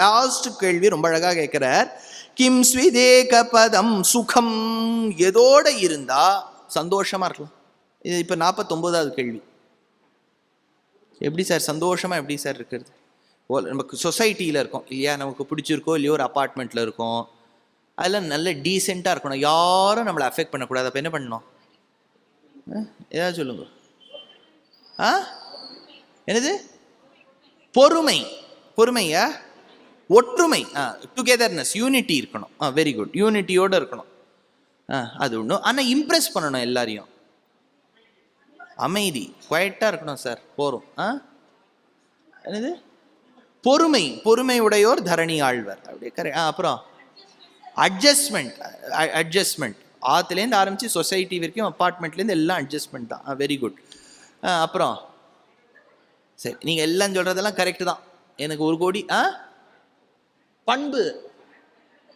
Last கேள்வி ரொம்ப அழகா கேட்கிறார். கிம் ஸ்விதேக பதம் சுகம், எதோட இருந்தா சந்தோஷமா இருக்கலாம்? இது இப்ப 49வது கேள்வி. எப்படி சார் சந்தோஷமா எப்படி சார் இருக்கிறது? நமக்கு சொசைட்டியில் இருக்கோம் இல்லையா, நமக்கு பிடிச்சிருக்கோ இல்லையோ ஒரு அப்பார்ட்மெண்ட்டில் இருக்கோம், அதெல்லாம் நல்ல டீசெண்டாக இருக்கணும், யாரும் நம்மளை அஃபெக்ட் பண்ணக்கூடாது. அப்போ என்ன பண்ணணும்? ஏதாவது சொல்லுங்க. என்னது? பொறுமை. பொறுமையா? ஒற்றுமை, டுகெதர்னஸ், யூனிட்டி இருக்கணும். வெரி குட், யூனிட்டியோடு இருக்கணும். அது ஒன்றும். ஆனால் இம்ப்ரெஸ் பண்ணணும் எல்லாரையும். அமைதி, குவைட்டாக இருக்கணும் சார், போகிறோம். என்னது? பொறுமை, பொறுமை உடையோர் தரணி ஆழ்வர். அப்படியே கரெக்ட். அப்புறம் அட்ஜஸ்ட்மெண்ட். அட்ஜஸ்ட்மெண்ட் ஆற்றுலேருந்து ஆரம்பித்து சொசைட்டி வரைக்கும், அப்பார்ட்மெண்ட்லேருந்து எல்லாம் அட்ஜஸ்ட்மெண்ட் தான். Very good. அப்புறம் சரி, நீங்கள் எல்லாம் சொல்கிறதெல்லாம் கரெக்டு தான். எனக்கு 1 கோடி. பண்பு,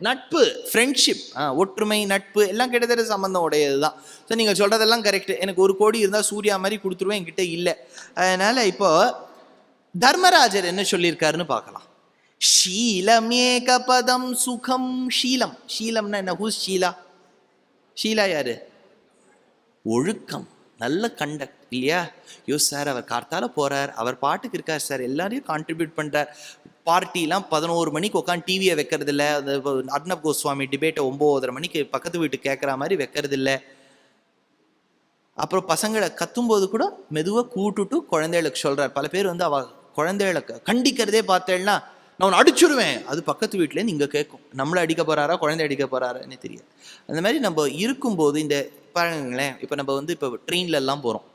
நட்பு, ஃப்ரெண்ட்ஷிப், ஒற்றுமை, நட்பு எல்லாம் கிட்டத்தட்ட சம்பந்தம் உடையது தான். ஸோ நீங்கள் சொல்கிறதெல்லாம் கரெக்டு. எனக்கு 1 கோடி இருந்தால் சூர்யா மாதிரி கொடுத்துருவேன், என்கிட்ட இல்லை. அதனால் இப்போ தர்மராஜர் என்ன சொல்லியிருக்காருன்னு பார்க்கலாம். ஷீலமேக பதம் சுகம். ஷீலம், ஷீலம்னா என்ன? ஹூஸ் ஷீலா? ஷீலா யாரு? ஒழுக்கம், நல்ல கண்டக்ட் இல்லையா? யோ சார், அவர் கார்த்தால போறார், அவர் பாட்டுக்கு இருக்கார் சார், எல்லாரையும் கான்ட்ரிபியூட் பண்றார். பார்ட்டிலாம் 11 மணிக்கு உட்காந்து டிவியை வைக்கிறது இல்லை. அந்த அர்ணப் கோஸ்வாமி டிபேட்டை 9:30 மணிக்கு பக்கத்து வீட்டுக்கு கேட்குற மாதிரி வைக்கிறது இல்லை. அப்புறம் பசங்களை கத்தும்போது கூட மெதுவாக கூட்டுட்டு குழந்தைகளுக்கு சொல்றார். பல பேர் வந்து அவ குழந்தைகளை கண்டிக்கிறதே பார்த்தேன்னா நான் ஒன்று அடிச்சுடுவேன், அது பக்கத்து வீட்டிலேருந்து இங்கே கேட்கும். நம்மளை அடிக்க போறாரா, குழந்தை அடிக்க போறாரான்னு தெரியாது. அந்த மாதிரி நம்ம இருக்கும்போது இந்த பாருங்களேன், இப்போ நம்ம வந்து இப்போ ட்ரெயின்ல எல்லாம் போகிறோம்,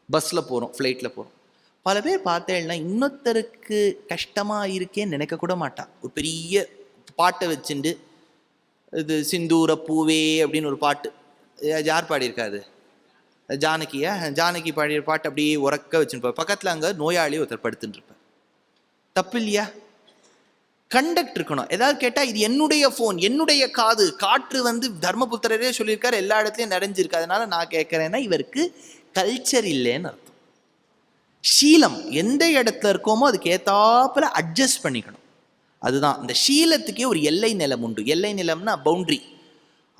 பஸ்ஸில் போகிறோம், ஃப்ளைட்டில் போகிறோம். பல பேர் பார்த்தேன்னா இன்னொருத்தருக்கு கஷ்டமாக இருக்கேன்னு நினைக்க கூட மாட்டான். ஒரு பெரிய பாட்டை வச்சுட்டு, இது சிந்தூர பூவே அப்படின்னு ஒரு பாட்டு, யார் பாடியிருக்காது? ஜானகியா? ஜானகி பாடிய பாட்டு அப்படியே உறக்க வச்சுருப்பார். பக்கத்தில் அங்கே நோயாளி ஒருத்தர் படுத்துட்டு இருப்பார். தப்பு இல்லையா? கண்டக்ட் இருக்கணும். ஏதாவது கேட்டால் இது என்னுடைய ஃபோன், என்னுடைய காது, காற்று வந்து தர்மபுத்திரரே சொல்லியிருக்காரு, எல்லா இடத்துலையும் நிறைஞ்சிருக்கு, அதனால நான் கேட்குறேன்னா இவருக்கு கல்ச்சர் இல்லைன்னு அர்த்தம். ஷீலம், எந்த இடத்துல இருக்கோமோ அதுக்கு ஏத்தாப்புல அட்ஜஸ்ட் பண்ணிக்கணும். அதுதான் இந்த ஷீலத்துக்கே ஒரு எல்லை நிலம் உண்டு. எல்லை நிலம்னா பவுண்டரி.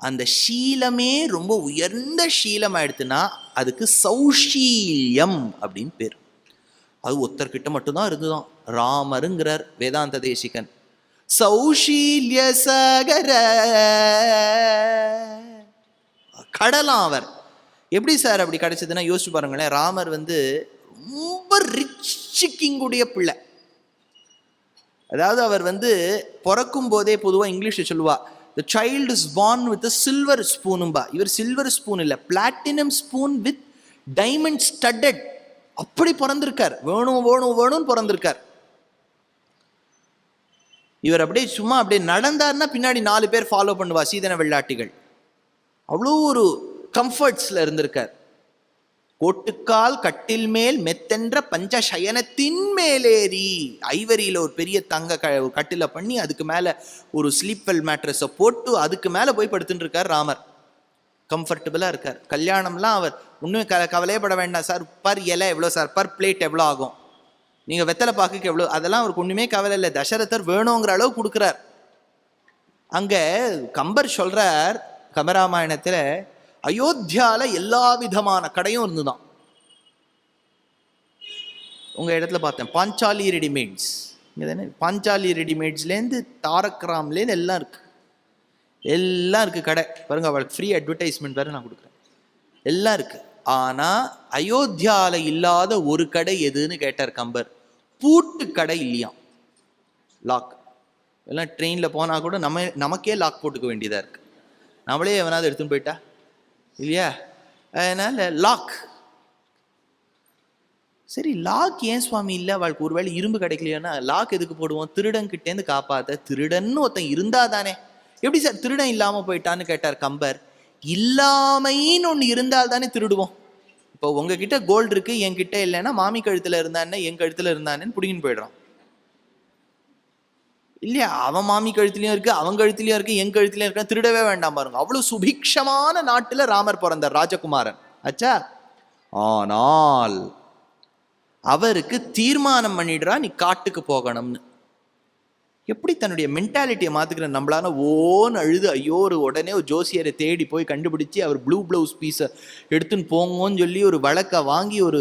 அந்த ஷீலமே ரொம்ப உயர்ந்த ஷீலம் ஆயிடுத்துன்னா அதுக்கு சௌஷீல்யம் அப்படின்னு பேர். அது ஒருத்தர்கிட்ட மட்டும்தான் இருந்துதான். ராமருங்கிறார் வேதாந்த தேசிகன், சௌஷீல்ய சகர கடலாம் அவர். எப்படி சார் அப்படி கிடைச்சதுன்னா யோசிச்சு பாருங்களேன். ராமர் வந்து ரொம்ப ரிச் கிங்குடைய பிள்ளை. அதாவது அவர் வந்து பிறக்கும் போதே பொதுவாக இங்கிலீஷ் சொல்லுவா, the child is born with a silver spoon. இவர் சில்வர் ஸ்பூன் இல்லை, platinum spoon with diamond studded. அப்படி பிறந்திருக்கார். வேணும் வேணும் வேணும்னு பிறந்திருக்கார். இவர் அப்படியே சும்மா அப்படியே நடந்தார்னா பின்னாடி 4 பேர் ஃபாலோ பண்ணுவா, சீதன வெள்ளாட்டிகள். அவ்வளோ ஒரு கம்ஃபர்ட்ஸ்ல இருந்திருக்கார். கோட்டுக்கால் கட்டில் மேல் மெத்தென்ற பஞ்சசயனத்தின் மேலேறி, ஐவரியில ஒரு பெரிய தங்க கட்டில பண்ணி அதுக்கு மேல ஒரு ஸ்லீப்வெல் மேட்ரஸை போட்டு அதுக்கு மேல போய் படுத்துட்டு இருக்கார் ராமர். கம்ஃபர்டபுளா இருக்கார். கல்யாணம்லாம் அவர் ஒன்றும் கவலையே பட வேண்டாம் சார். பர் இலை எவ்வளோ சார், பர் பிளேட் எவ்வளோ ஆகும், நீங்க வெத்தலை பாக்குக்கு எவ்வளோ, அதெல்லாம் அவருக்கு ஒண்ணுமே கவலை இல்லை. தசரதர் வேணுங்கிற அளவு கொடுக்குறார். அங்க கம்பர் சொல்றார் கம்பராமாயணத்துல, அயோத்தியால எல்லா விதமான கடையும் இருந்துதான். உங்க இடத்துல பார்த்தேன் பாஞ்சாலி ரெடிமேட்ஸ், இங்க தானே பாஞ்சாலி ரெடிமேட்ஸ்லேருந்து தாரக்ராம்லேருந்து எல்லாம் இருக்கு, எல்லாம் இருக்கு கடை. பாருங்க, அவளுக்கு ஃப்ரீ அட்வர்டைஸ்மெண்ட் வேற நான் கொடுக்குறேன். எல்லாம் இருக்கு. ஆனா அயோத்தியால இல்லாத ஒரு கடை எதுன்னு கேட்டார் கம்பர். பூட்டு கடை இல்லையாம், லாக். எல்லாம் ட்ரெயின்ல போனா கூட நமக்கே லாக் போட்டுக்க வேண்டியதா இருக்கு. நம்மளே எவனாவது எடுத்துன்னு போயிட்டா இல்லையா? அதனால லாக். சரி, லாக் ஏன் சுவாமி இல்லை? அவளுக்கு ஒருவேளை இரும்பு கிடைக்கலையானா லாக் எதுக்கு போடுவோம்? திருடன் கிட்டேருந்து காப்பாத்த. திருடன்னு ஒருத்தன் இருந்தா தானே. எப்படி சார் திருடன் இல்லாம போயிட்டான்னு கேட்டார் கம்பர். இல்லாமைன்னு ஒண்ணு இருந்தால் தானே திருடுவோம். இப்போ உங்ககிட்ட கோல்டு இருக்கு, என்கிட்ட இல்லைன்னா மாமி கழுத்துல இருந்தானே என் கழுத்துல இருந்தானேன்னு பிடிங்கின்னு போயிடுறான் இல்லையா? அவன் மாமி கழுத்துலயும் இருக்கு, அவன் கழுத்துலயும் இருக்கு, என் கழுத்துலயும் இருக்கு. திருடவே வேண்டாம் பாருங்க. அவ்வளவு சுபிக்ஷமான நாட்டுல ராமர் பிறந்தார், ராஜகுமாரன் ஆச்சா. ஆனால் அவருக்கு தீர்மானம் பண்ணிடுறா, நீ காட்டுக்கு போகணும்னு. எப்படி தன்னுடைய மென்டாலிட்டியை மாற்றுக்கிற நம்மளால ஓன்னு அழுது ஐயோ உடனே ஒரு ஜோசியரை தேடி போய் கண்டுபிடிச்சி அவர் ப்ளூ ப்ளவுஸ் பீஸை எடுத்துன்னு போங்கன்னு சொல்லி ஒரு வழக்கை வாங்கி ஒரு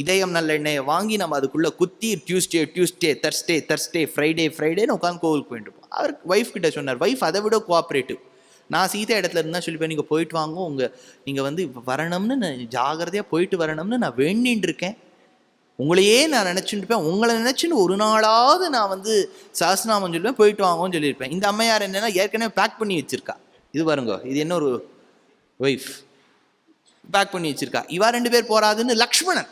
இதயம் நல்லெண்ணெயை வாங்கி நம்ம அதுக்குள்ளே குத்தி டியூஸ்டே தர்ஸ்டே ஃப்ரைடேன்னு உட்காந்து கோவிலுக்கு போயிட்டு இருப்போம். அவர் ஒய்ஃப் கிட்ட சொன்னார். ஒய்ஃப் அதை விட கோஆப்ரேட்டிவ். நான் சீதா இடத்துல இருந்தால் சொல்லிப்பேன், நீங்கள் போயிட்டு வாங்க, நீங்கள் வந்து வரணும்னு நான் ஜாகிரதையாக போயிட்டு வரணும்னு நான் வேண்டின்னு இருக்கேன், உங்களையே நான் நினச்சிட்டுருப்பேன், உங்களை நினச்சின்னு ஒரு நாளாவது நான் வந்து சஹஸ்ரநாமம் சொல்லுவேன், போயிட்டு வாங்கன்னு சொல்லியிருப்பேன். இந்த அம்மையார் என்னென்னா ஏற்கனவே பேக் பண்ணி வச்சுருக்கா. இது பாருங்க, இது என்ன ஒரு ஒய்ஃப் பேக் பண்ணி வச்சுருக்கா. இவா 2 பேர் போகாதுன்னு லக்ஷ்மணன்.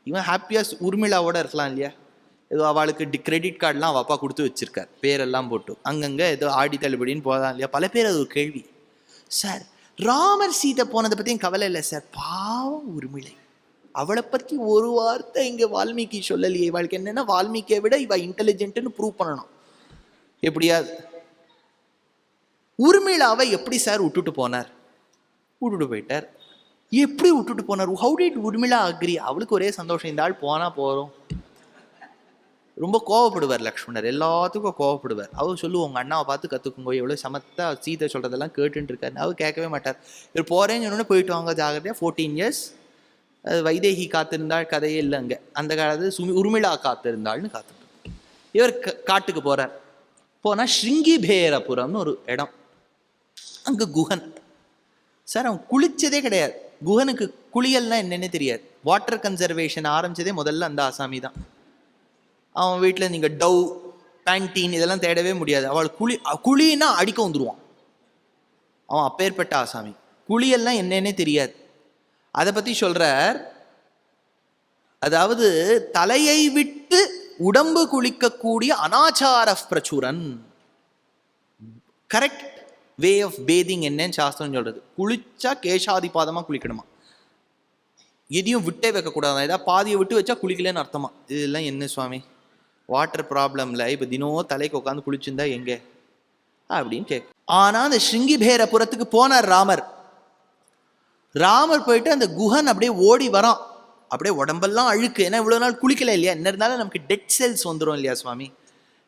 இவன் ஹாப்பியாக ஊர்மிளாவோட இருக்கலாம் இல்லையா? ஏதோ அவளுக்கு கிரெடிட் கார்டெலாம் அவள் அப்பா கொடுத்து வச்சுருக்கார், பேரெல்லாம் போட்டு. அங்கங்கே ஏதோ ஆடி தள்ளுபடின்னு போதான் இல்லையா? பல பேர் அது ஒரு கேள்வி. சார் ராமர் சீதை போனதை பற்றியும் கவலை இல்லை சார், பாவம் ஊர்மிளை, அவளை பற்றி ஒரு வார்த்தை இங்கே வால்மீகி சொல்லலையே. இவளுக்கு என்னென்னா வால்மீகியை விட இவ இன்டெலிஜென்ட்னு ப்ரூவ் பண்ணணும் எப்படியாவது. ஊர்மிளாவை எப்படி சார் விட்டுட்டு போனார்? விட்டுட்டு போயிட்டார். எப்படி விட்டுட்டு போனார்? How did Urmila agree? அவளுக்கு ஒரே சந்தோஷம், இந்த ஆள் போனால் போகிறோம். ரொம்ப கோவப்படுவார் லக்ஷ்மணர், எல்லாத்துக்கும் கோவப்படுவார். அவர் சொல்லுவோம், உங்கள் அண்ணாவை பார்த்து கற்றுக்குங்க, எவ்வளோ சமத்தா சீதை சொல்கிறதெல்லாம் கேட்டுட்டு இருக்காரு. அவர் கேட்கவே மாட்டார். இவர் போகிறேன்னு சொன்னோன்னே போயிட்டு வாங்க ஜாகிரதையாக. 14 years அது வைதேகி காத்திருந்தாள் கதையே இல்லை அங்கே. அந்த காலத்தில் உர்மிளா காத்திருந்தாள்னு காத்துட்டு இவர் காட்டுக்கு போகிறார். போனால் ஸ்ருங்கிபேரபுரம்னு ஒரு இடம். அங்கே குஹன் சார், அவன் குளித்ததே கிடையாது. குஹனுக்கு குளியல்னா என்னென்னே தெரியாது. வாட்டர் கன்சர்வேஷன் ஆரம்பித்ததே முதல்ல அந்த ஆசாமி தான். அவன் வீட்டில் நீங்கள் டவ் பேண்டீன் இதெல்லாம் தேடவே முடியாது. அவள் குழின்னா அடிக்க வந்துடுவான். அவன் அப்பேற்பட்ட ஆசாமி. குளியல்லாம் என்னன்னே தெரியாது. அதை பற்றி சொல்கிறார். அதாவது தலையை விட்டு உடம்பு குளிக்கக்கூடிய அனாச்சார பிரச்சுரன். கரெக்ட் வே ஆஃப் பேதிங் என்னன்னு சாஸ்திரம் சொல்கிறது. குளிச்சா கேசாதிபாதமாக குளிக்கணுமா, எதையும் விட்டே வைக்கக்கூடாது. ஏதாவது பாதியை விட்டு வச்சா குளிக்கலன்னு அர்த்தமா. இதெல்லாம் என்ன சுவாமி, வாட்டர் ப்ராப்ளம்ல இப்போ தினம் தலைக்கு உட்காந்து குளிச்சுருந்தா எங்கே அப்படின்னு கேட்கும். ஆனால் அந்த ஸ்ருங்கிபேரபுரத்துக்கு போனார் ராமர். ராமர் போயிட்டு அந்த குஹன் அப்படியே ஓடி வரான். அப்படியே உடம்பெல்லாம் அழுக்கு, ஏன்னா இவ்வளோ நாள் குளிக்கல இல்லையா. என்ன இருந்தாலும் நமக்கு டெட் செல்ஸ் வந்துடும் இல்லையா சுவாமி.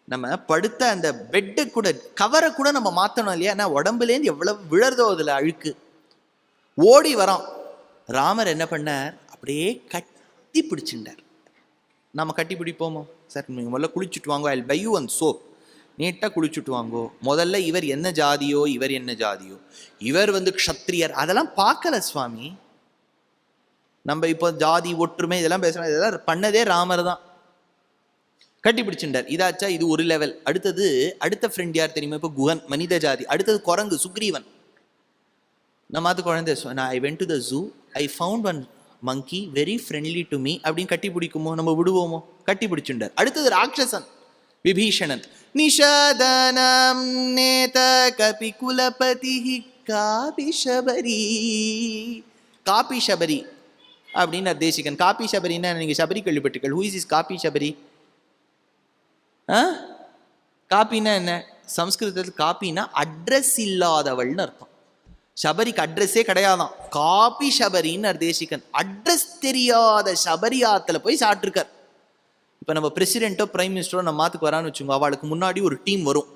நம்ம படுத்த அந்த பெட்டை கூட கவரை கூட நம்ம மாற்றணும் இல்லையா. ஏன்னா உடம்புலேருந்து எவ்வளவு விழறதோ அதில் அழுக்கு. ஓடி வரான். ராமர் என்ன பண்ணார், அப்படியே கட்டி பிடிச்சுட்டார். நம்ம கட்டி பிடிப்போமோ சார், நீங்கள் முதல்ல குளிச்சுட்டு வாங்கோ, ஐ பை யூ ஒன் சோப், நீட்டாக குளிச்சுட்டு வாங்கோ. முதல்ல இவர் என்ன ஜாதியோ, இவர் என்ன ஜாதியோ, இவர் வந்து க்ஷத்ரியர், அதெல்லாம் பார்க்கல சுவாமி. நம்ம இப்போ ஜாதி ஒற்றுமை இதெல்லாம் பேசுகிறோம், இதெல்லாம் பண்ணதே ராமர் தான். கட்டி பிடிச்சுட்டார். இதாச்சா, இது ஒரு லெவல். அடுத்த ஃப்ரெண்ட் யார் தெரியுமா? இப்போ குஹன் மனித ஜாதி. அடுத்தது குரங்கு சுக்ரீவன். நம்ம அது குழந்தை நான் I went to the zoo, I found one monkey very friendly to me அப்படின்னு கட்டி பிடிக்குமோ, நம்ம விடுவோமோ? கட்டி பிடிச்சுட்டார். அடுத்தது ராட்சசன் விபீஷணன். நிஷாதனம் நேத கபி குலபதி காபி சபரி. காபி சபரி அப்படின்னு தேசிகன். காபி சபரின்னா நீங்க சபரி கேள்விப்பட்டிருக்கீர்கள். ஹூ இஸ் இஸ் காபி சபரி? காப்பின்னா என்ன? சம்ஸ்கிருதத்தில் காப்பின்னா அட்ரஸ் இல்லாதவள்னு அர்த்தம். சபரிக்கு அட்ரஸே கிடையாதான். காபி சபரின்னு தேசிகன். அட்ரஸ் தெரியாத சபரி ஆத்துல போய் சாப்பிட்டுருக்கார். இப்போ நம்ம பிரசிடென்ட்டோ பிரைம் மினிஸ்டரோ நம்ம மாத்துக்கு வரான்னு வச்சுக்கோங்க, அவளுக்கு முன்னாடி ஒரு டீம் வரும்.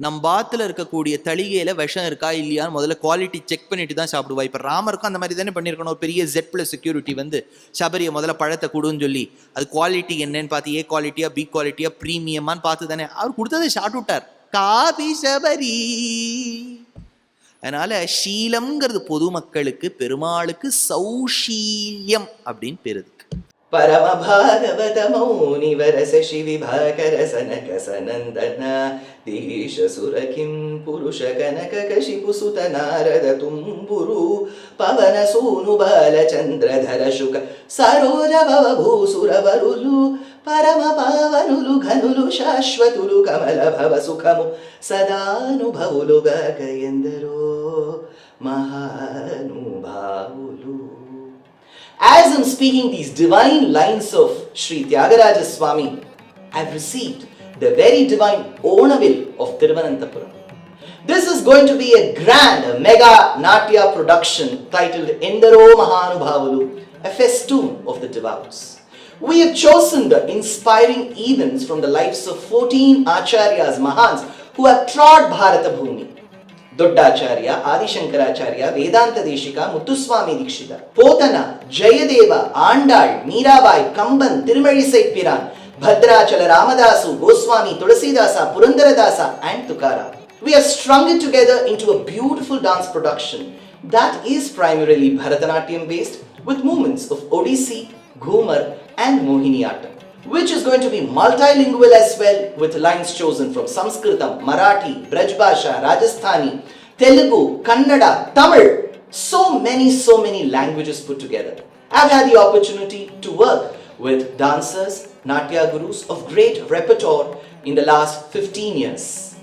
நம்ம பாத்துல இருக்கக்கூடிய தளிகையில விஷம் இருக்கா இல்லையான்னு முதல்ல குவாலிட்டி செக் பண்ணிட்டு தான் சாப்பிடுவா. இப்போ ராமருக்கும் அந்த மாதிரி தானே பண்ணியிருக்கணும். ஒரு பெரிய Z+ செக்யூரிட்டி வந்து சபரியை முதல்ல பழத்தை கொடுன்னு சொல்லி அது குவாலிட்டி என்னன்னு பார்த்து, A குவாலிட்டியா B குவாலிட்டியா ப்ரீமியமான்னு பார்த்து தானே அவர் கொடுத்ததை சாப்பிட்டு விட்டார். காபி சபரி. அதனால ஷீலம்ங்கிறது பொதுமக்களுக்கு, பெருமாளுக்கு சௌஷீல்யம் அப்படின்னு பேரு. பரம பாகவத மௌனி வரச சிவிபாகர சனக சனந்தன தீஷ சுரகிம் புருஷ கனக கஷிபு சுத நாரத தும்புரு பவன சூனு பாலச்சந்திரதர சுக சரோஜ பவ భూసురవరులు పరమ పావనులు ఘనులు శాశ్వతులు కమల భవ సుఖము సదానుభవులుగా ఎందరో మహానుభావులు. As I'm speaking these divine lines of Sri Tyagaraja Swami, I've received the very divine Onavil of Thiruvananthapuram. This is going to be a grand, a mega Natya production titled Endaro Mahanubhavulu, a festoon of the devout. We have chosen the inspiring events from the lives of 14 Acharyas, Mahans, who have trod Bharata Bhumi. Doddacharya, Adishankaracharya, Vedanta Deshika, Muthuswami Dikshita, Potana, Jayadeva, Andal, Mirabai, Kamban, Tirumanisai Piran, Bhadrachala, Ramadasu, Goswami, Tulasidasa, Purandaradasa and Tukaram. We have strung it together into a beautiful dance production that is primarily Bharatanatyam based with movements of Odissi, Ghumar and Mohiniyattam, which is going to be multilingual as well with lines chosen from Sanskritam, Marathi, Brajbhasha, Rajasthani, Telugu, Kannada, Tamil, so many languages put together. I've had the opportunity to work with dancers, Natya gurus of great repertoire in the last 15 years.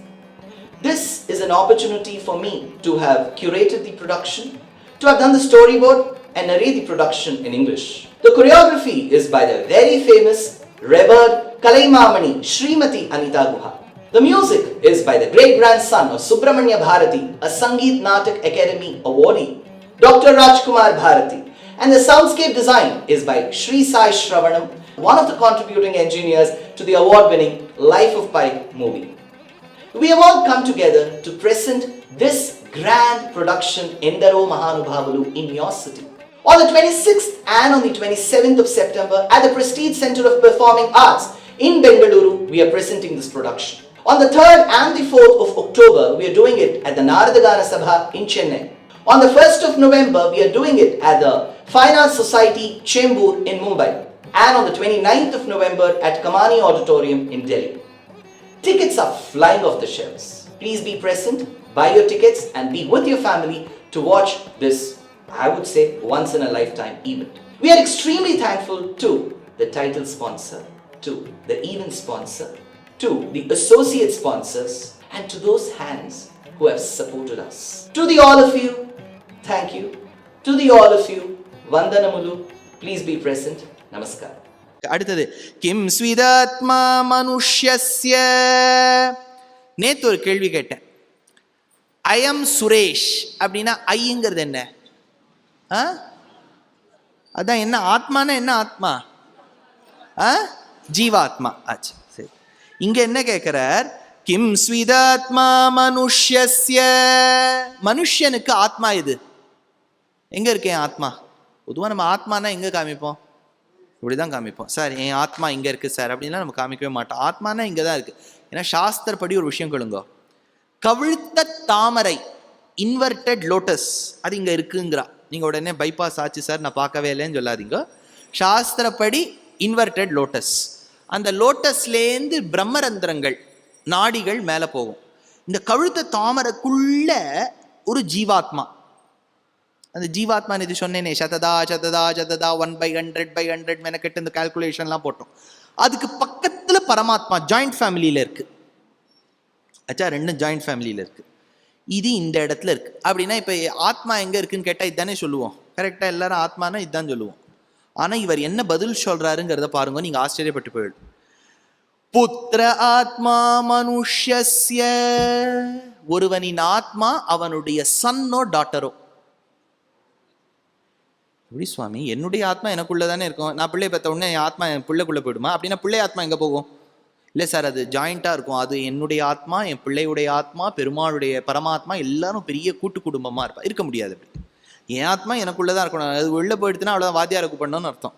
This is an opportunity for me to have curated the production, to have done the storyboard and narrate the production in English. The choreography is by the very famous, revered Kalaimamani Srimati Anita Guha. The music is by the great grandson of Subramanya Bharati, a Sangeet Natak Academy awardee, Dr. Rajkumar Bharati. And the soundscape design is by Sri Sai Shravanam, one of the contributing engineers to the award-winning Life of Pi movie. We have all come together to present this grand production Endaro Mahanubhavalu in your city. On the 26th and on the 27th of September at the Prestige Center of Performing Arts in Bengaluru, we are presenting this production. On the 3rd and the 4th of October, we are doing it at the Naradagana Sabha in Chennai. On the 1st of November, we are doing it at the Fine Arts Society Chembur in Mumbai. And on the 29th of November at Kamani Auditorium in Delhi. Tickets are flying off the shelves. Please be present, buy your tickets and be with your family to watch this, I would say, once in a lifetime event. We are extremely thankful to the title sponsor, to the event sponsor, to the associate sponsors and to those hands who have supported us. To the all of you, thank you. To the all of you, Vandanamulu, please be present. Namaskar. அடுத்தது கிம் ஸ்விதாத்மா மனுஷ்யஸ்ய. நேத்து ஒரு கேள்வி கேட்டேன். IIM Suresh அப்படின்னா ஐங்கிறது என்ன? அதான் என்ன ஆத்மானா என்ன ஆத்மா? ஜீவாத்மா. ஆச்சு, சரி. இங்க என்ன கேட்கிறார்? கிம் ஸ்விதாத்மா மனுஷ்யஸ்ய. மனுஷனுக்கு ஆத்மா இது எங்க இருக்கு? என் ஆத்மா. பொதுவாக நம்ம ஆத்மானா எங்க காமிப்போம்? இப்படிதான் காமிப்போம். சார் என் ஆத்மா இங்க இருக்கு சார் அப்படின்லாம் நம்ம காமிக்கவே மாட்டோம். ஆத்மானா இங்க தான் இருக்கு. ஏன்னா சாஸ்திரப்படி ஒரு விஷயம் கேளுங்க. கவிழ்த்த தாமரை, இன்வெர்டட் லோட்டஸ், அது இங்க இருக்குங்கிறா. நீங்க உடனே பைபாஸ் ஆச்சு சார் நான் பார்க்கவே இல்லைன்னு சொல்லாதீங்க. சாஸ்திரப்படி இன்வெர்டட் லோட்டஸ். அந்த லோட்டஸ்லேருந்து பிரம்மரந்திரங்கள், நாடிகள் மேலே போகும். இந்த கழுத்த தாமரைக்குள்ள ஒரு ஜீவாத்மா. அந்த ஜீவாத்மா இது சொன்னேனே, சததா சததா சததா 1/100/100 மெனக்கெட்டு இந்த கால்குலேஷன்லாம் போட்டோம். அதுக்கு பக்கத்துல பரமாத்மா ஜாயிண்ட் ஃபேமிலியில இருக்கு. அச்சா, ரெண்டும் ஜாயிண்ட் ஃபேமிலியில இருக்கு. இது இந்த இடத்துல இருக்கு. அப்படின்னா இப்ப ஆத்மா எங்க இருக்குன்னு கேட்டா இதுதானே சொல்லுவோம். கரெக்டா எல்லாரும் ஆத்மானா இதுதான் சொல்லுவோம். ஆனா இவர் என்ன பதில் சொல்றாருங்கிறத பாருங்க, நீங்க ஆச்சரியப்பட்டு போயிடும். புத்திர ஆத்மா மனுஷ்யஸ்ய. ஒருவனின் ஆத்மா அவனுடைய சன்னோ டாட்டரோ. எப்படி சுவாமி, என்னுடைய ஆத்மா எனக்குள்ளதானே இருக்கும். நான் பிள்ளை பார்த்த உடனே என் ஆத்மா என் பிள்ளைக்குள்ள போயிடுமா? அப்படின்னா பிள்ளை ஆத்மா எங்க போகும்? இல்லை சார், அது ஜாயிண்டா இருக்கும். அது என்னுடைய ஆத்மா, என் பிள்ளையுடைய ஆத்மா, பெருமாளுடைய பரமாத்மா, எல்லாரும் பெரிய கூட்டு குடும்பமா இருக்க முடியாது. அப்படி என் ஆத்மா எனக்குள்ளதான் இருக்கணும். அது வெளில போயிடுச்சுன்னா அவ்வளவுதான் வாத்தியாருக்கு பண்ணணும்னு அர்த்தம்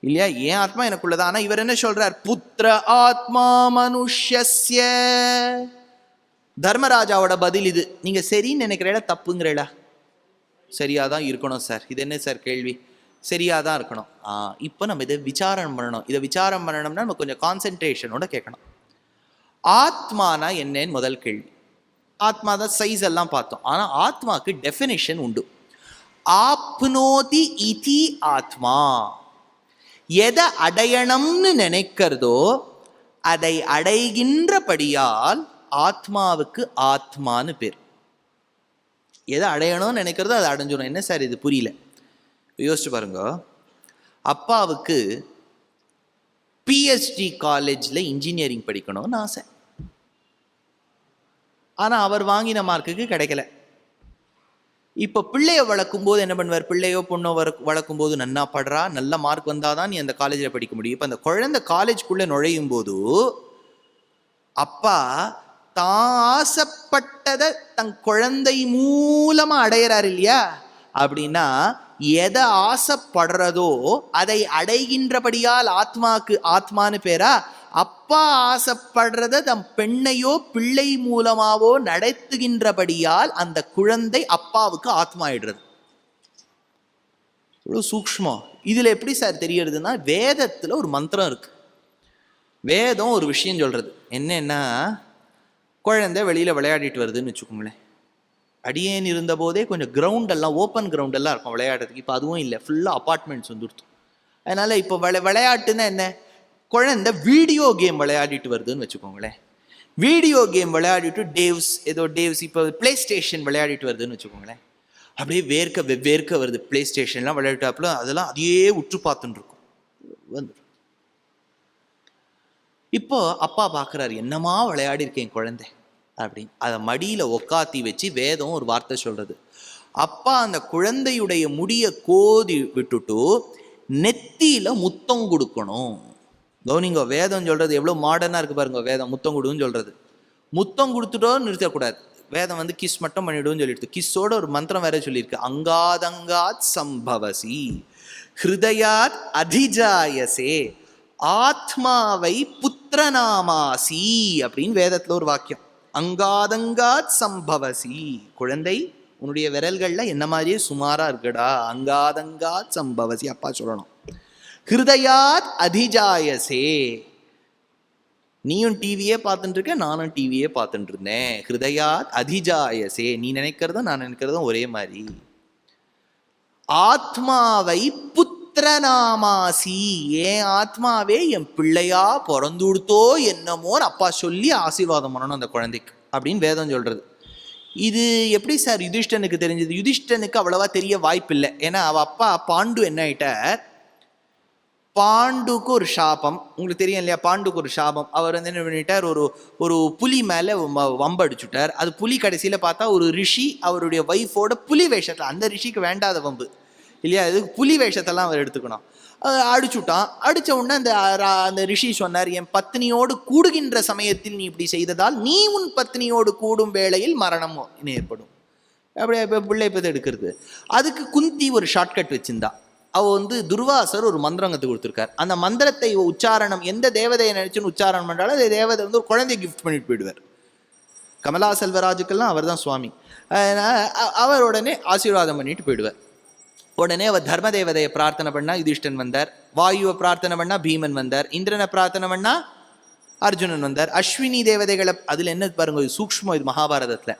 இல்லையா? என் ஆத்மா எனக்குள்ளதான். ஆனா இவர் என்ன சொல்றார்? புத்திர ஆத்மா மனுஷ்யஸ்ய. தர்மராஜாவோட பதில் இது. நீங்க சரின்னு நினைக்கிறீங்களா தப்புங்கிறீங்களா? சரியாதான் இருக்கணும் சார். இது என்ன சார் கேள்வி? சரியாதான் இருக்கணும். இப்போ நம்ம இதை விசாரம் பண்ணணும். இதை விசாரம் பண்ணணும்னா நம்ம கொஞ்சம் கான்சென்ட்ரேஷனோட கேட்கணும். ஆத்மானா என்னன்னு முதல் கேள்வி. ஆத்மா தான் சைஸ் எல்லாம் பார்த்தோம். ஆனா ஆத்மாக்கு டெஃபினிஷன் உண்டு. ஆப்னோதி இதி ஆத்மா. எதை அடையணும்னு நினைக்கிறதோ அதை அடைகின்றபடியால் ஆத்மாவுக்கு ஆத்மான்னு பேர். எதை அடையணும்னு நினைக்கிறதோ அதை அடைஞ்சிடும். என்ன சார் இது புரியல? யோசிச்சு பாருங்க. அப்பாவுக்கு பிஎஸ்டி காலேஜில் இன்ஜினியரிங் படிக்கணும்னு ஆசை. ஆனால் அவர் வாங்கின மார்க்குக்கு கிடைக்கல. இப்போ பிள்ளைய வளர்க்கும் போது என்ன பண்ணுவார், பிள்ளையோ பொண்ணோ வளர்க்கும் போது நன்னா படுறா, நல்ல மார்க் வந்தாதான் நீ அந்த காலேஜில் படிக்க முடியும். இப்போ அந்த குழந்தை காலேஜ்குள்ளே நுழையும் போது அப்பா தான் ஆசைப்பட்டதை தன் குழந்தை மூலமா அடையிறாரு இல்லையா? அப்படின்னா எதை ஆசைப்படுறதோ அதை அடைகின்றபடியால் ஆத்மான்னு பேரா. அப்பா ஆசைப்படுறத தம் பெண்ணையோ பிள்ளை மூலமாவோ நடத்துகின்றபடியால் அந்த குழந்தை அப்பாவுக்கு ஆத்மாயிடுறது. இவ்வளோ சூக்ஷ்மம். இதுல எப்படி சார் தெரியறதுன்னா, வேதத்துல ஒரு மந்திரம் இருக்கு. வேதம் ஒரு விஷயம் சொல்றது என்னன்னா, குழந்தை வெளியில விளையாடிட்டு வருதுன்னு வச்சுக்கோங்களேன். அடியேன் இருந்த போதே கொஞ்சம் கிரவுண்டெல்லாம் ஓப்பன் கிரவுண்டெல்லாம் இருக்கும் விளையாடுறதுக்கு. இப்போ அதுவும் இல்லை, ஃபுல்லாக அப்பார்ட்மெண்ட்ஸ் வந்துடுத்து. அதனால இப்போ விளையாட்டுன்னா என்ன, குழந்தை வீடியோ கேம் விளையாடிட்டு வருதுன்னு வச்சுக்கோங்களேன். வீடியோ கேம் விளையாடிட்டு டேவ்ஸ் இப்போ பிளே ஸ்டேஷன் விளையாடிட்டு வருதுன்னு வச்சுக்கோங்களேன். அப்படியே வேர்க்க வருது. பிளே ஸ்டேஷன்லாம் விளையாட்டாப்புல அதெல்லாம் அதையே உற்று பார்த்துட்டு இருக்கும். வந்துடும். இப்போ அப்பா பார்க்குறாரு, என்னமா விளையாடி இருக்கேன் குழந்தை அப்படின்னு. அதை மடியில் உக்காத்தி வச்சு வேதம் ஒரு வார்த்தை சொல்றது. அப்பா அந்த குழந்தையுடைய முடிய கோதி விட்டுட்டு நெத்தியில முத்தம் கொடுக்கணும். கவனிங்க, வேதம் சொல்றது எவ்வளோ மாடர்னா இருக்கு பாருங்க. வேதம் முத்தம் கொடுன்னு சொல்றது. முத்தம் கொடுத்துட்டோ நிறுத்தக்கூடாது. வேதம் கிஸ் மட்டும் பண்ணிடுன்னு சொல்லிட்டு கிஸ்ஸோட ஒரு மந்திரம் வேற சொல்லியிருக்கு. அங்காதங்காத் சம்பவசி ஹிருதயாத் அதிஜாயசே ஆத்மாவை புத்திரநாமாசி அப்படின்னு வேதத்துல ஒரு வாக்கியம். அங்காதங்காத் சம்பவசி, குழந்தை உன்னுடைய விரல்கள்ல என்ன மாதிரியே சுமாரா இருக்குடா. அங்காதங்காத் சம்பவசி அப்பா சொல்லணும். ஹிருதயாத் அதிஜாயசே, நீயும் டிவியே பார்த்துட்டு இருக்க, நானும் டிவியே பார்த்துட்டு இருந்தேன். ஹிருதயாத் அதிஜாயசே, நீ நினைக்கிறதும் நான் நினைக்கிறதும் ஒரே மாதிரி. ஆத்மாவை புத்திரநாமாசி, என் ஆத்மாவே என் பிள்ளையா பிறந்து கொடுத்தோ என்னமோன்னு அப்பா சொல்லி ஆசீர்வாதம் பண்ணணும் அந்த குழந்தைக்கு அப்படின்னு வேதம் சொல்றது. இது எப்படி சார் யுதிஷ்டனுக்கு தெரிஞ்சது? யுதிஷ்டனுக்கு அவ்வளவா தெரிய வாய்ப்பில்லை. ஏன்னா அவ அப்பா பாண்டு என்ன ஆயிட்டார், பாண்டுக்கு ஒரு சாபம். உங்களுக்கு தெரியும் இல்லையா, பாண்டுக்கு ஒரு சாபம். அவர் என்ன பண்ணிட்டார், ஒரு புலி மேலே வம்படிச்சுட்டார். அது புலி கடைசியில் பார்த்தா ஒரு ரிஷி அவருடைய ஒய்ஃபோட புலி வேஷத்தில், அந்த ரிஷிக்கு வேண்டாத வம்பு இல்லையா, அதுக்கு புலி வேஷத்தெல்லாம் அவர் எடுத்துக்கணும். அடிச்சுட்டான். அடித்த உடனே அந்த ரிஷி சொன்னார், என் பத்னியோடு கூடுகின்ற சமயத்தில் நீ இப்படி செய்ததால் நீ உன் பத்னியோடு கூடும் வேளையில் மரணம் ஏற்படும். அப்படியே பிள்ளை பற்றி எடுக்கிறது. அதுக்கு குந்தி ஒரு ஷார்ட்கட் வச்சிருந்தா. அவ துர்வாசர் ஒரு மந்திரம் கற்று கொடுத்துருக்கார். அந்த மந்திரத்தை உச்சாரணம் எந்த தேவதையை நினைச்சுன்னு உச்சாரணம் பண்ணாலும் அந்த தேவதை ஒரு குழந்தை கிஃப்ட் பண்ணிட்டு போயிடுவார். கமலா செல்வராஜுக்கெல்லாம் அவர் தான் சுவாமி. அவர் உடனே ஆசீர்வாதம் பண்ணிட்டு போயிடுவார். உடனே அவர் தர்ம தேவதையை பிரார்த்தனை பண்ணா யுதிஷ்டன் வந்தார். வாயுவை பிரார்த்தனை பண்ணா பீமன் வந்தார். இந்திரனை பிரார்த்தனை பண்ணா அர்ஜுனன் வந்தார். அஸ்வினி தேவதைகளை, அதுல என்ன பாருங்க சூக்ஷ்மம் இது மகாபாரதத்துல.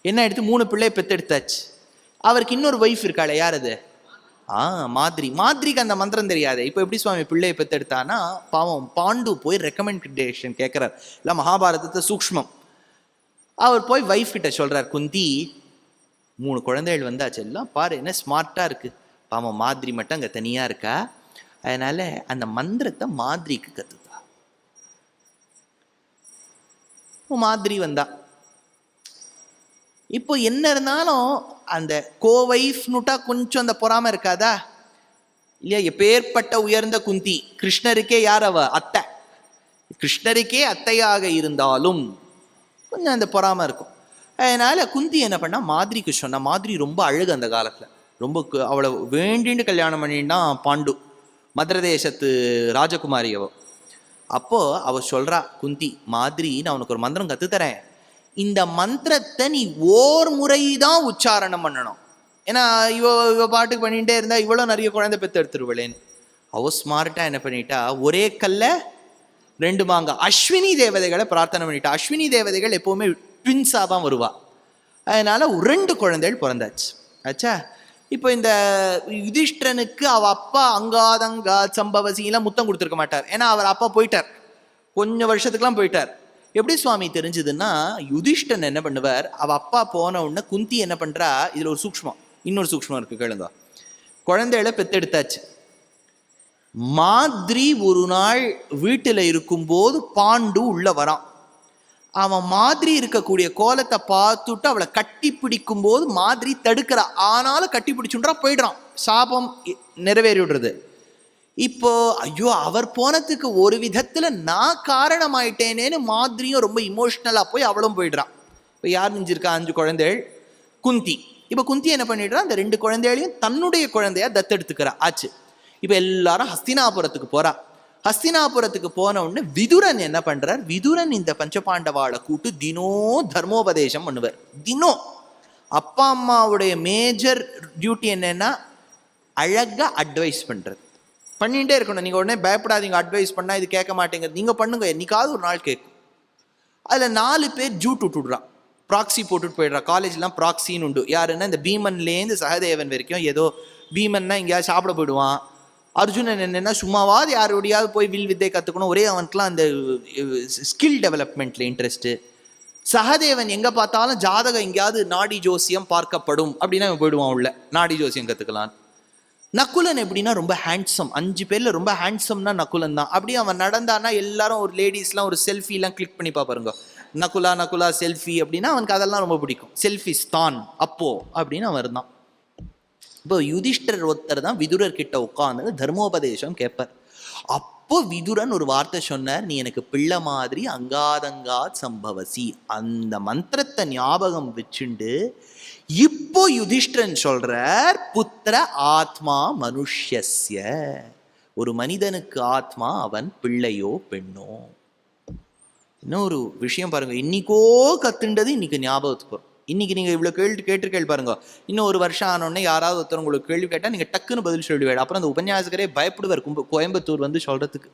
என்ன எடுத்து 3 பிள்ளை பெத்தெடுத்தாச்சு. அவருக்கு இன்னொரு ஒய்ஃப் இருக்காளே, யார் அது? மாதிரிக்கு அந்த மந்திரம் தெரியாது. இப்போ எப்படி சுவாமி பிள்ளையை பெத்தெடுத்தானா, பாவம் பாண்டு போய் ரெக்கமெண்டேஷன் கேட்கிறார். இல்லை மகாபாரதத்தை சூக்ஷ்மம். அவர் போய் வைஃப் கிட்ட சொல்றார், குந்தி 3 குழந்தைகள் வந்தாச்சு, எல்லாம் பாரு என்ன ஸ்மார்ட்டா இருக்கு. பாவம் மாதிரி மட்டும் அங்கே தனியா இருக்கா, அதனால அந்த மந்திரத்தை மாதிரிக்கு கத்துதா. மாதிரி வந்தா. இப்போ என்ன இருந்தாலும் அந்த கோவைஃப்னுட்டா கொஞ்சம் அந்த பொறாம இருக்காதா இல்லையா? எப்பேற்பட்ட உயர்ந்த குந்தி, கிருஷ்ணருக்கே யார் அவ? அத்தை. கிருஷ்ணருக்கே அத்தையாக இருந்தாலும் கொஞ்சம் அந்த பொறாம இருக்கும். அதனால குந்தி என்ன பண்ணா, மாதிரிக்கு சொன்னா. மாதிரி ரொம்ப அழகு அந்த காலத்துல, ரொம்ப அவளை வேண்டின்னு கல்யாணம் பண்ணினா பாண்டு, மதுர தேசத்து ராஜகுமாரி அவ. அப்போ அவ சொல்றா, குந்தி மாதிரி நான் உனக்கு ஒரு மந்திரம் கத்துத்தரேன், இந்த மந்திரத்தை நீ ஓர் முறைதான் உச்சாரணம் பண்ணணும். ஏன்னா இவ பாட்டுக்கு பண்ணிகிட்டே இருந்தா இவ்வளோ நிறைய குழந்தை பெற்று எடுத்துருவளேன்னு. அவ ஸ்மார்ட்டா என்ன பண்ணிட்டா, ஒரே கல்ல 2 மாங்காய் அஸ்வினி தேவதைகளை பிரார்த்தனை பண்ணிட்டா. அஸ்வினி தேவதைகள் எப்பவுமே ட்வின்ஸாக தான் வருவா. அதனால 2 குழந்தைகள் பிறந்தாச்சு. ஆச்சா. இப்போ இந்த யுதிஷ்டனுக்கு அவ அப்பா அங்காதங்கா சம்பவசிலாம் முத்தம் கொடுத்துருக்க மாட்டார். ஏன்னா அவர் அப்பா போயிட்டார், கொஞ்சம் வருஷத்துக்குலாம் போயிட்டார். எப்படி சுவாமி தெரிஞ்சதுன்னா, யுதிஷ்டன் என்ன பண்ணுவார், அவ அப்பா போன உடனே குந்தி என்ன பண்றா, இதுல ஒரு சூக்ஷ்மம், இன்னொரு சூக்ஷ்மம் இருக்கு கேளுங்க. குழந்தைகளை பெத்தெடுத்தாச்சு. மாதிரி ஒரு நாள் வீட்டில் இருக்கும்போது பாண்டு உள்ள வரான். அவன் மாதிரி இருக்கக்கூடிய கோலத்தை பார்த்துட்டு அவளை கட்டி பிடிக்கும் போது மாதிரி தடுக்கிறா, ஆனாலும் கட்டி பிடிச்சுன்றா போயிடுறான், சாபம் நிறைவேறி விடுறது. இப்போ ஐயோ அவர் போனதுக்கு ஒரு விதத்துல நான் காரணமாயிட்டேனேன்னு மாதிரியும் ரொம்ப இமோஷனலா போய் அவளும் போயிடுறான். இப்போ யார் நெஞ்சிருக்கா? 5 குழந்தைகள். குந்தி. இப்போ குந்தி என்ன பண்ணிடுறா, அந்த 2 குழந்தைகளையும் தன்னுடைய குழந்தையா தத்தெடுத்துக்கிறா ஆச்சு. இப்போ எல்லாரும் ஹஸ்தினாபுரத்துக்கு போறா. ஹஸ்தினாபுரத்துக்கு போன உடனே விதுரன் என்ன பண்றார், விதுரன் இந்த பஞ்சபாண்டவாளை கூட்டு தினம் தர்மோபதேசம் பண்ணுவார். தினம் அப்பா அம்மாவுடைய மேஜர் டியூட்டி என்னன்னா அழகா அட்வைஸ் பண்றது, பண்ணிகிட்டே இருக்கணும். நீங்கள் உடனே பயப்படாதீங்க, அட்வைஸ் பண்ணால் இது கேட்க மாட்டேங்கிறது, நீங்கள் பண்ணுங்க, என்னைக்காவது ஒரு நாள் கேட்கும். அதில் 4 பேர் ஜூட் விட்டுடுறான், ப்ராக்ஸி போட்டுட்டு போயிடுறா. காலேஜ்லாம் ப்ராக்ஸின்னு உண்டு. யாருன்னா இந்த பீமன்லேருந்து சகதேவன் வரைக்கும். ஏதோ பீமன்னா எங்கேயாவது சாப்பிட போயிடுவான். அர்ஜுனன் என்னென்னா சும்மாவாது யாரோடையாவது போய் வில் வித்தை கற்றுக்கணும், ஒரே அவனுக்குலாம் அந்த ஸ்கில் டெவலப்மெண்ட்டில் இன்ட்ரெஸ்ட்டு. சகதேவன் எங்கே பார்த்தாலும் ஜாதகம் எங்கேயாவது நாடி ஜோசியம் பார்க்கப்படும் அப்படின்னா அவன் போயிடுவான் உள்ள, நாடி ஜோசியம் கற்றுக்கலாம். நக்குலன் எப்படின்னா ரொம்ப ஹேண்ட்ஸம், 5 பேர்ல ரொம்ப ஹேண்ட்ஸம்னா நக்குலன் தான். அப்படியே அவன் நடந்தானா எல்லாரும் ஒரு லேடிஸ்லாம் ஒரு செல்ஃபிலாம் கிளிக் பண்ணி பார்ப்பாருங்க, நக்குலா நக்குலா செல்ஃபி அப்படின்னா அவனுக்கு அதெல்லாம் ரொம்ப பிடிக்கும். செல்ஃபிஸ் தான் அப்போ அப்படின்னு அவன் இருந்தான். இப்போ யுதிஷ்டர் ஒருத்தர் தான் விதுரர் கிட்ட உட்காந்து தர்மோபதேசம் கேட்பார். அப்போ விதுரன் ஒரு வார்த்தை சொன்னார், நீ எனக்கு பிள்ளை மாதிரி அங்காதங்காத் சம்பவசி. அந்த மந்திரத்தை ஞாபகம் வச்சுண்டு இப்போ யுதிஷ்டன் சொல்றார், புத்திர ஆத்மா மனுஷ்யஸ்ய, ஒரு மனிதனுக்கு ஆத்மா அவன் பிள்ளையோ பெண்ணோ. இன்னும் ஒரு விஷயம் பாருங்க, இன்னைக்கோ கத்துண்டது இன்னைக்கு ஞாபகத்துக்கு வரும். இன்னைக்கு நீங்க இவ்வளவு கேள்வி கேட்டிருக்கேள் பாருங்க, இன்னும் ஒரு வருஷம் ஆனோடனே யாராவது ஒருத்தர் உங்களுக்கு கேள்வி கேட்டா நீங்க டக்குன்னு பதில் சொல்லிடுவேன். அப்புறம் அந்த உபன்யாசகரே பயப்படுவார் கோயம்புத்தூர் வந்து சொல்றதுக்கு.